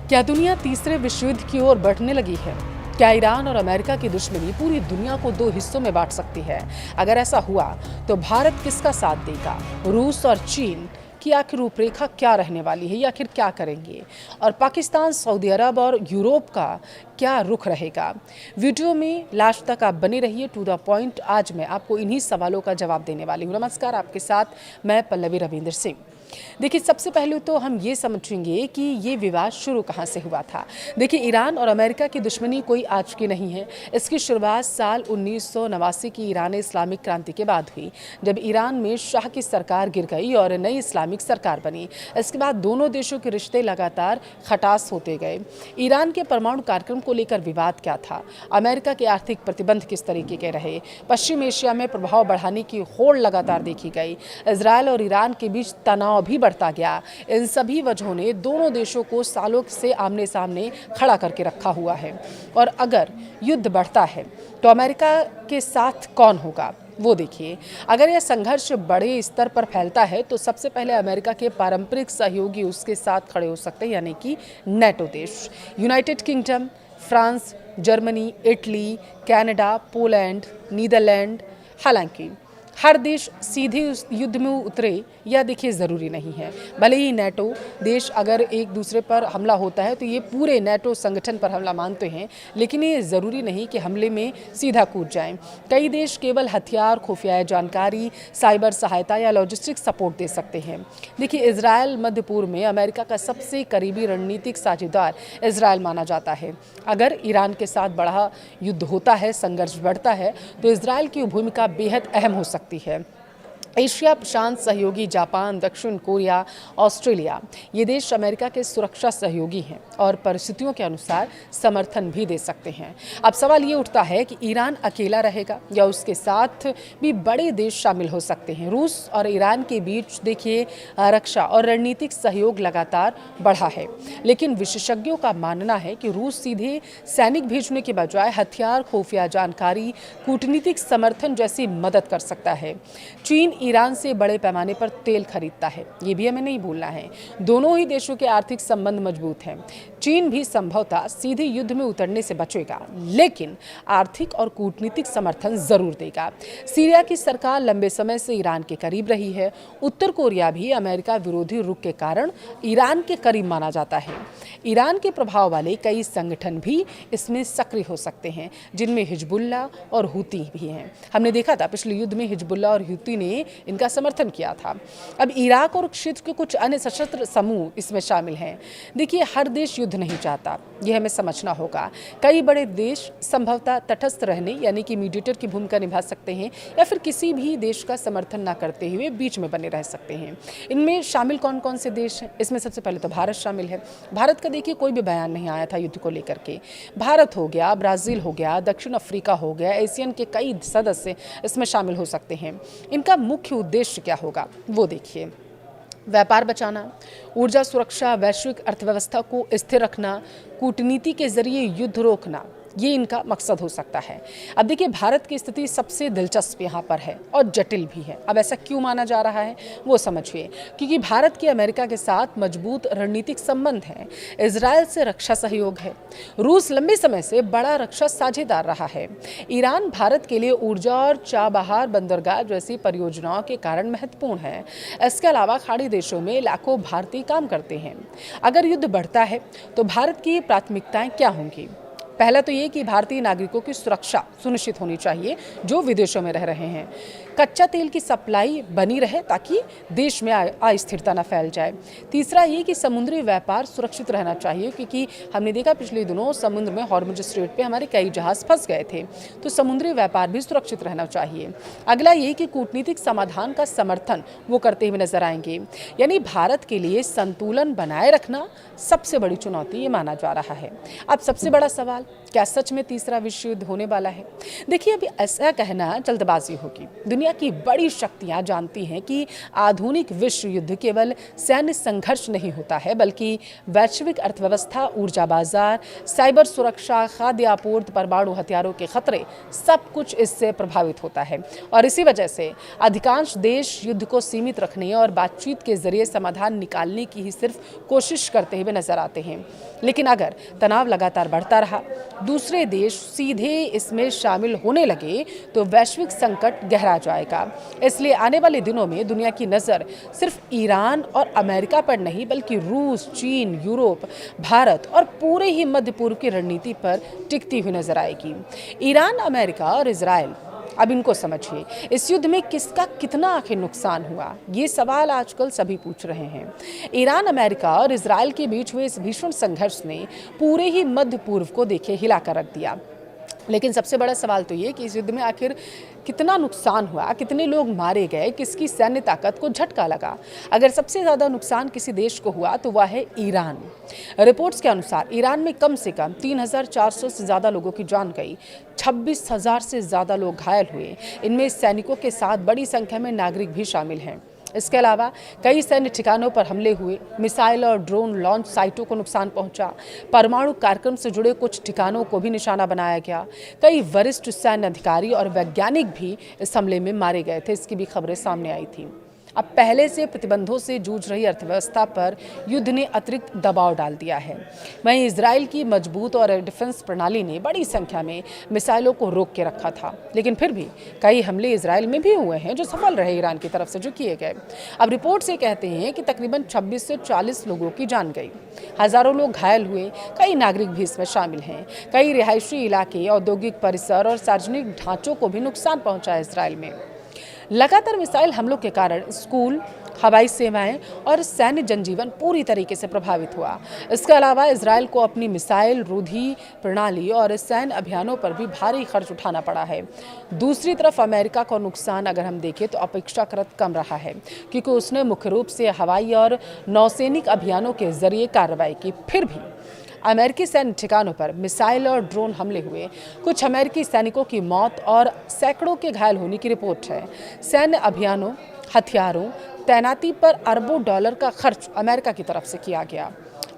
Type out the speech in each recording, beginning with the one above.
क्या दुनिया तीसरे विश्व युद्ध की ओर बढ़ने लगी है? क्या ईरान और अमेरिका की दुश्मनी पूरी दुनिया को दो हिस्सों में बांट सकती है? अगर ऐसा हुआ तो भारत किसका साथ देगा? रूस और चीन की आखिर रूपरेखा क्या रहने वाली है? ये आखिर क्या करेंगे? और पाकिस्तान, सऊदी अरब और यूरोप का क्या रुख रहेगा? वीडियो में लास्ट तक आप बने रहिए, टू द पॉइंट। आज मैं आपको इन्हीं सवालों का जवाब देने वाली हूँ। नमस्कार, आपके साथ मैं पल्लवी रविंद्र सिंह। देखिए, सबसे पहले तो हम ये समझेंगे कि ये विवाद शुरू कहाँ से हुआ था। देखिए, ईरान और अमेरिका की दुश्मनी कोई आज की नहीं है। इसकी शुरुआत साल 1989 की ईरान इस्लामिक क्रांति के बाद हुई, जब ईरान में शाह की सरकार गिर गई और नई इस्लामिक सरकार बनी। इसके बाद दोनों देशों के रिश्ते लगातार खटास होते गए। ईरान के परमाणु कार्यक्रम को लेकर विवाद क्या था? अमेरिका के आर्थिक प्रतिबंध किस तरीके के रहे? पश्चिम एशिया में प्रभाव बढ़ाने की होड़ लगातार देखी गई। इजरायल और ईरान के बीच तनाव भी बढ़ता गया। इन सभी वजहों ने दोनों देशों को सालों से आमने सामने खड़ा करके रखा हुआ है। और अगर युद्ध बढ़ता है तो अमेरिका के साथ कौन होगा, वो देखिए। अगर यह संघर्ष बड़े स्तर पर फैलता है तो सबसे पहले अमेरिका के पारंपरिक सहयोगी उसके साथ खड़े हो सकते हैं, यानी कि नेटो देश। United Kingdom, France, Germany, Italy, Canada, Poland, Netherland. हालांकि हर देश सीधे उस युद्ध में उतरे यह देखिए ज़रूरी नहीं है। भले ही नेटो देश अगर एक दूसरे पर हमला होता है तो ये पूरे नेटो संगठन पर हमला मानते हैं, लेकिन ये ज़रूरी नहीं कि हमले में सीधा कूद जाएं। कई देश केवल हथियार, खुफिया जानकारी, साइबर सहायता या लॉजिस्टिक सपोर्ट दे सकते हैं। देखिए, इजरायल मध्य पूर्व में अमेरिका का सबसे करीबी रणनीतिक साझेदार इजरायल माना जाता है। अगर ईरान के साथ बड़ा युद्ध होता है, संघर्ष बढ़ता है, तो इजरायल की भूमिका बेहद अहम हो सकती है। एशिया प्रशांत सहयोगी जापान, दक्षिण कोरिया, ऑस्ट्रेलिया, ये देश अमेरिका के सुरक्षा सहयोगी हैं और परिस्थितियों के अनुसार समर्थन भी दे सकते हैं। अब सवाल ये उठता है कि ईरान अकेला रहेगा या उसके साथ भी बड़े देश शामिल हो सकते हैं। रूस और ईरान के बीच देखिए रक्षा और रणनीतिक सहयोग लगातार बढ़ा है, लेकिन विशेषज्ञों का मानना है कि रूस सीधे सैनिक भेजने के बजाय हथियार, खुफिया जानकारी, कूटनीतिक समर्थन जैसी मदद कर सकता है। चीन ईरान से बड़े पैमाने पर तेल खरीदता है, ये भी हमें नहीं भूलना है। दोनों ही देशों के आर्थिक संबंध मजबूत हैं। चीन भी संभवतः सीधे युद्ध में उतरने से बचेगा, लेकिन आर्थिक और कूटनीतिक समर्थन जरूर देगा। सीरिया की सरकार लंबे समय से ईरान के करीब रही है। उत्तर कोरिया भी अमेरिका विरोधी रुख के कारण ईरान के करीब माना जाता है। ईरान के प्रभाव वाले कई संगठन भी इसमें सक्रिय हो सकते हैं, जिनमें हिजबुल्ला और हुती भी हैं। हमने देखा था पिछले युद्ध में हिजबुल्ला और हुती ने इनका समर्थन किया था। अब इराक और क्षेत्र के कुछ अन्य सशस्त्र समूह इसमें शामिल हैं। देखिए, हर देश युद्ध नहीं चाहता, यह हमें समझना होगा। कई बड़े देश संभवतः तटस्थ रहने, यानी कि मीडिएटर की भूमिका निभा सकते हैं, या फिर किसी भी देश का समर्थन न करते हुए बीच में बने रह सकते हैं। इनमें शामिल कौन कौन से देश हैं? इसमें सबसे पहले तो भारत शामिल है। भारत का देखिए कोई भी बयान नहीं आया था युद्ध को लेकर के। भारत हो गया, ब्राज़ील हो गया, दक्षिण अफ्रीका हो गया, एशियन के कई सदस्य इसमें शामिल हो सकते हैं। इनका मुख्य उद्देश्य क्या होगा, वो देखिए। व्यापार बचाना, ऊर्जा सुरक्षा, वैश्विक अर्थव्यवस्था को स्थिर रखना, कूटनीति के जरिए युद्ध रोकना, ये इनका मकसद हो सकता है। अब देखिए, भारत की स्थिति सबसे दिलचस्प यहाँ पर है और जटिल भी है। अब ऐसा क्यों माना जा रहा है, वो समझिए। क्योंकि भारत के अमेरिका के साथ मजबूत रणनीतिक संबंध हैं, इजरायल से रक्षा सहयोग है, रूस लंबे समय से बड़ा रक्षा साझेदार रहा है, ईरान भारत के लिए ऊर्जा और चाबहार बंदरगाह जैसी परियोजनाओं के कारण महत्वपूर्ण है। इसके अलावा खाड़ी देशों में लाखों भारतीय काम करते हैं। अगर युद्ध बढ़ता है तो भारत की प्राथमिकताएं क्या होंगी? पहला तो ये कि भारतीय नागरिकों की सुरक्षा सुनिश्चित होनी चाहिए जो विदेशों में रह रहे हैं। कच्चा तेल की सप्लाई बनी रहे ताकि देश में अस्थिरता न फैल जाए। तीसरा ये कि समुद्री व्यापार सुरक्षित रहना चाहिए, क्योंकि हमने देखा पिछले दिनों समुद्र में हॉर्मुज स्ट्रेट पे हमारे कई जहाज फंस गए थे, तो समुद्री व्यापार भी सुरक्षित रहना चाहिए। अगला ये कि कूटनीतिक समाधान का समर्थन वो करते हुए नजर आएंगे। यानी भारत के लिए संतुलन बनाए रखना सबसे बड़ी चुनौती ये माना जा रहा है। अब सबसे बड़ा सवाल क्या सच में तीसरा विश्व युद्ध होने वाला है? देखिए, अभी ऐसा कहना जल्दबाजी होगी। दुनिया की बड़ी शक्तियां जानती हैं कि आधुनिक विश्व युद्ध केवल सैन्य संघर्ष नहीं होता है, बल्कि वैश्विक अर्थव्यवस्था, ऊर्जा बाजार, साइबर सुरक्षा, खाद्य आपूर्ति, परमाणु हथियारों के खतरे, सब कुछ इससे प्रभावित होता है। और इसी वजह से अधिकांश देश युद्ध को सीमित रखने और बातचीत के जरिए समाधान निकालने की ही सिर्फ कोशिश करते हुए नजर आते हैं। लेकिन अगर तनाव लगातार बढ़ता रहा, दूसरे देश सीधे इसमें शामिल होने लगे, तो वैश्विक संकट गहरा जाएगा। इसलिए आने वाले दिनों में दुनिया की नज़र सिर्फ ईरान और अमेरिका पर नहीं, बल्कि रूस, चीन, यूरोप, भारत और पूरे ही मध्य पूर्व की रणनीति पर टिकती हुई नजर आएगी। ईरान, अमेरिका और इजराइल, अब इनको समझिए, इस युद्ध में किसका कितना आखिर नुकसान हुआ, ये सवाल आजकल सभी पूछ रहे हैं। ईरान, अमेरिका और इजराइल के बीच हुए इस भीषण संघर्ष ने पूरे ही मध्य पूर्व को देखे हिलाकर रख दिया। लेकिन सबसे बड़ा सवाल तो ये कि इस युद्ध में आखिर कितना नुकसान हुआ, कितने लोग मारे गए, किसकी सैन्य ताकत को झटका लगा। अगर सबसे ज़्यादा नुकसान किसी देश को हुआ तो वह है ईरान। रिपोर्ट्स के अनुसार ईरान में कम से कम 3,400 से ज़्यादा लोगों की जान गई, 26,000 से ज़्यादा लोग घायल हुए। इनमें सैनिकों के साथ बड़ी संख्या में नागरिक भी शामिल हैं। इसके अलावा कई सैन्य ठिकानों पर हमले हुए, मिसाइल और ड्रोन लॉन्च साइटों को नुकसान पहुंचा, परमाणु कार्यक्रम से जुड़े कुछ ठिकानों को भी निशाना बनाया गया। कई वरिष्ठ सैन्य अधिकारी और वैज्ञानिक भी इस हमले में मारे गए थे, इसकी भी खबरें सामने आई थी। अब पहले से प्रतिबंधों से जूझ रही अर्थव्यवस्था पर युद्ध ने अतिरिक्त दबाव डाल दिया है। वहीं इजराइल की मजबूत और डिफेंस प्रणाली ने बड़ी संख्या में मिसाइलों को रोक के रखा था, लेकिन फिर भी कई हमले इजराइल में भी हुए हैं जो सफल रहे ईरान की तरफ से जो किए गए। अब रिपोर्ट से कहते हैं कि तकरीबन 26 से 40 लोगों की जान गई, हजारों लोग घायल हुए, कई नागरिक भी इसमें शामिल हैं। कई रिहायशी इलाके, औद्योगिक परिसर और सार्वजनिक ढांचों को भी नुकसान पहुंचा है इजराइल में। लगातार मिसाइल हमलों के कारण स्कूल, हवाई सेवाएं और सैन्य जनजीवन पूरी तरीके से प्रभावित हुआ। इसके अलावा इजराइल को अपनी मिसाइल रोधी प्रणाली और सैन्य अभियानों पर भी भारी खर्च उठाना पड़ा है। दूसरी तरफ अमेरिका का नुकसान अगर हम देखें तो अपेक्षाकृत कम रहा है, क्योंकि उसने मुख्य रूप से हवाई और नौसैनिक अभियानों के जरिए कार्रवाई की। फिर भी अमेरिकी सैन्य ठिकानों पर मिसाइल और ड्रोन हमले हुए, कुछ अमेरिकी सैनिकों की मौत और सैकड़ों के घायल होने की रिपोर्ट है। सैन्य अभियानों, हथियारों, तैनाती पर अरबों डॉलर का खर्च अमेरिका की तरफ से किया गया।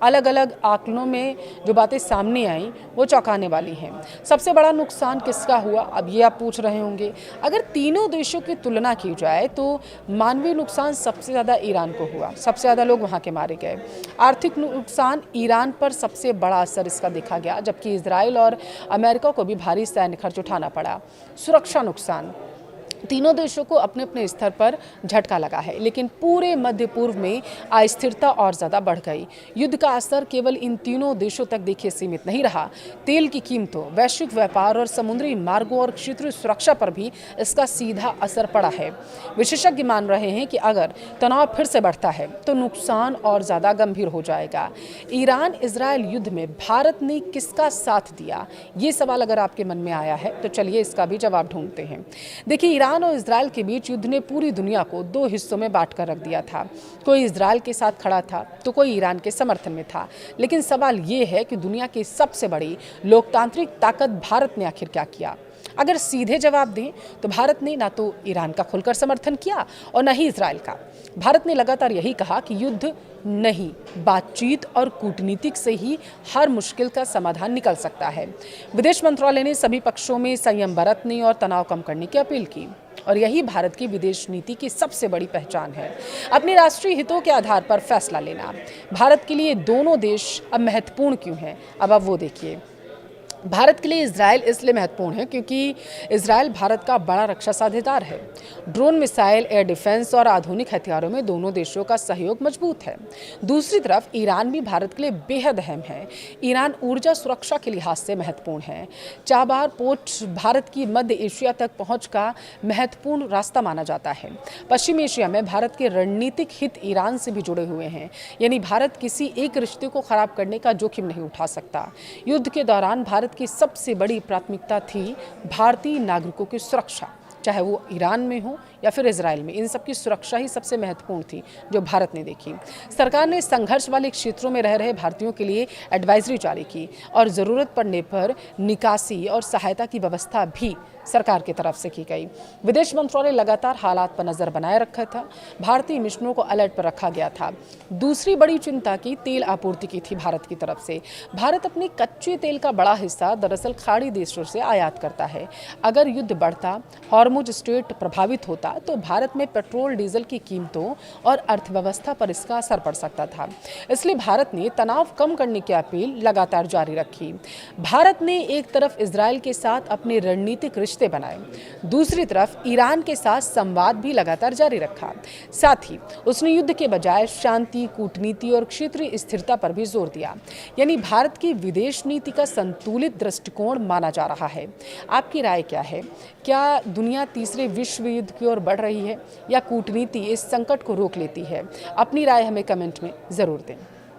अलग अलग आंकड़ों में जो बातें सामने आई वो चौंकाने वाली हैं। सबसे बड़ा नुकसान किसका हुआ, अब ये आप पूछ रहे होंगे। अगर तीनों देशों की तुलना की जाए तो मानवीय नुकसान सबसे ज़्यादा ईरान को हुआ, सबसे ज़्यादा लोग वहाँ के मारे गए। आर्थिक नुकसान ईरान पर सबसे बड़ा असर इसका देखा गया, जबकि इजराइल और अमेरिका को भी भारी सैन्य खर्च उठाना पड़ा। सुरक्षा नुकसान, तीनों देशों को अपने अपने स्तर पर झटका लगा है, लेकिन पूरे मध्य पूर्व में अस्थिरता और ज़्यादा बढ़ गई। युद्ध का असर केवल इन तीनों देशों तक देखिए सीमित नहीं रहा। तेल की कीमतों, वैश्विक व्यापार और समुद्री मार्गों और क्षेत्रीय सुरक्षा पर भी इसका सीधा असर पड़ा है। विशेषज्ञ मान रहे हैं कि अगर तनाव फिर से बढ़ता है तो नुकसान और ज़्यादा गंभीर हो जाएगा। ईरान इजराइल युद्ध में भारत ने किसका साथ दिया, ये सवाल अगर आपके मन में आया है तो चलिए इसका भी जवाब ढूंढते हैं। देखिए, ईरान और इजराइल के बीच युद्ध ने पूरी दुनिया को दो हिस्सों में बांट कर रख दिया था। कोई इजराइल के साथ खड़ा था तो कोई ईरान के समर्थन में था। लेकिन सवाल ये है कि दुनिया की सबसे बड़ी लोकतांत्रिक ताकत भारत ने आखिर क्या किया। अगर सीधे जवाब दें तो भारत ने ना तो ईरान का खुलकर समर्थन किया और न ही इजराइल का। भारत ने लगातार यही कहा कि युद्ध नहीं, बातचीत और कूटनीतिक से ही हर मुश्किल का समाधान निकल सकता है। विदेश मंत्रालय ने सभी पक्षों में संयम बरतने और तनाव कम करने की अपील की, और यही भारत की विदेश नीति की सबसे बड़ी पहचान है, अपने राष्ट्रीय हितों के आधार पर फैसला लेना। भारत के लिए दोनों देश अब महत्वपूर्ण क्यों हैं, अब आप वो देखिए। भारत के लिए इजराइल इसलिए महत्वपूर्ण है क्योंकि इजराइल भारत का बड़ा रक्षा साझेदार है। ड्रोन, मिसाइल, एयर डिफेंस और आधुनिक हथियारों में दोनों देशों का सहयोग मजबूत है। दूसरी तरफ ईरान भी भारत के लिए बेहद अहम है। ईरान ऊर्जा सुरक्षा के लिहाज से महत्वपूर्ण है। चाबार पोर्ट भारत की मध्य एशिया तक पहुंच का महत्वपूर्ण रास्ता माना जाता है। पश्चिम एशिया में भारत के रणनीतिक हित ईरान से भी जुड़े हुए हैं, यानी भारत किसी एक रिश्ते को खराब करने का जोखिम नहीं उठा सकता। युद्ध के दौरान भारत की सबसे बड़ी प्राथमिकता थी भारतीय नागरिकों की सुरक्षा। चाहे वो ईरान में हो या फिर इजराइल में। इन सब की सुरक्षा ही सबसे महत्वपूर्ण थी जो भारत ने देखी। सरकार ने संघर्ष वाले क्षेत्रों में रह रहे भारतीयों के लिए एडवाइजरी जारी की और ज़रूरत पड़ने पर निकासी और सहायता की व्यवस्था भी सरकार की तरफ से की गई। विदेश मंत्रालय लगातार हालात पर नजर बनाए रखा था। भारतीय मिशनों को अलर्ट पर रखा गया था। दूसरी बड़ी चिंता की तेल आपूर्ति की थी भारत की तरफ से। भारत अपने कच्चे तेल का बड़ा हिस्सा दरअसल खाड़ी देशों से आयात करता है। अगर युद्ध बढ़ता, हॉर्मुज स्ट्रेट प्रभावित होता तो भारत में पेट्रोल डीजल की कीमतों और अर्थव्यवस्था पर इसका असर पड़ सकता था। इसलिए भारत ने तनाव कम करने की अपील लगातार जारी रखी। भारत ने एक तरफ इजराइल के साथ अपने रणनीतिक रिश्ते बनाए, दूसरी तरफ ईरान के साथ संवाद भी लगातार जारी रखा। साथ ही उसने युद्ध के बजाय शांति, कूटनीति और क्षेत्रीय स्थिरता पर भी जोर दिया। यानी भारत की विदेश नीति का संतुलित दृष्टिकोण माना जा रहा है। आपकी राय क्या है? क्या दुनिया तीसरे विश्व युद्ध की ओर बढ़ रही है या कूटनीति इस संकट को रोक लेती है? अपनी राय हमें कमेंट में जरूर दें।